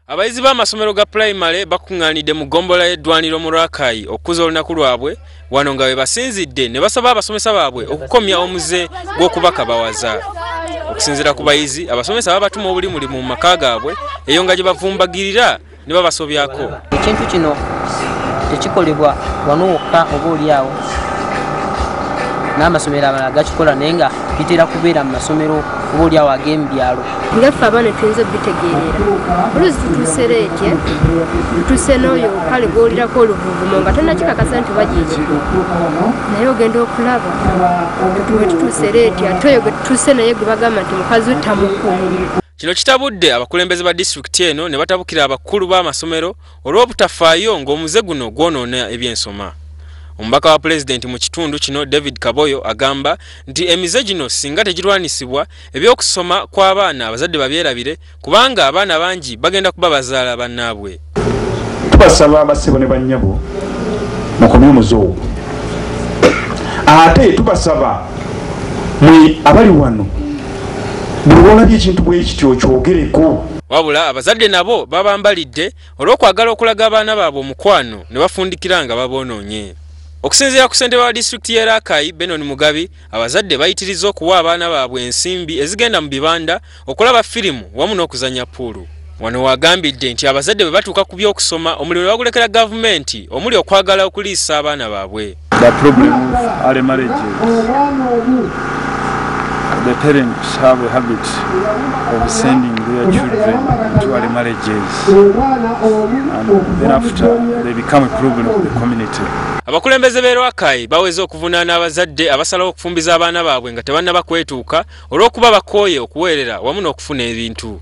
Abayizi b'amasomero ga primary bakunganidde mu gombola y'eddwaniro mu Rakai okuza olunaku lwabwe wano nga bwe basinzidde ne basaba abasomesa baabwe okukomya omuze gw'okubaka bawaza. Okusinziira ku bayizi, abasomesa babatuma obuli mulimu mu maka gaabwe eyo nga gye bavumbagirira ne babasobyako. Ekintu kino tekikolebwa wano wokka oba oliawo n'amasomero amalala gakikola naye nga bitera kubeera mu masomero oba oliawo ag'emu byalo. Ngaffe abaana tuyinza okubitegeerera oluusi tutuuse leetye tutuuse n'oyo kale gw'olirako oluvuvumo nga tonnakikakasa nti bagiikiri naye ogenda okulaba tutuwe tutuuse leetye ate oyo gwe tutuuse naye gwe bagamba nti mukazi tamukulu. Kino kitabudde abakulembeze ba disitulikiti eno ne batabukira abakulu b'amasomero olw'obutafaayo ng'omuze guno gwonoona ebyensoma. Omubaka wa Pulezidenti mu kitundu kino David Kaboyo agamba nti emize gino singa tegirwanisibwa ebyokusoma kw'abaana abazadde babyerabire kubanga abaana bangi bagenda kuba bazaala bannaabwe. Tubasaba abasebo ne bannyabo mukomye omuze ogwo. Ate tubasaba mwe abali wano bulwolabye ekintu bwe kityo kyogereko. Wabula abazadde nabo babambalidde olw'okwagala okulaga abaana baabwe omukwano ne bafundikira nga baboonoonye. Okusinziira ku ssentebe wa disitulikiti y'e Rakai Benon Mugabi, abazadde bayitiriza okuwa abaana baabwe ensimbi ezigenda mu bibanda okulaba firimu wamu n'okuzannya puulu. Wano wagambidde nti abazadde bwe batuuka ku by'okusoma omulimu bagulekera gavumenti omuli okwagala okuliisa abaana baabwe. The problem of early marriages. The parents have a habit of sending their children to early marriages, and then after they become a problem of the community. Abakulembeze b'e Rakai baweze okuvunaana abazadde abasalawo okufumbiza abaana baabwe nga tebannaba kwetuuka olw'okuba bakooye okuweerera wamu n'okufuna ebintu.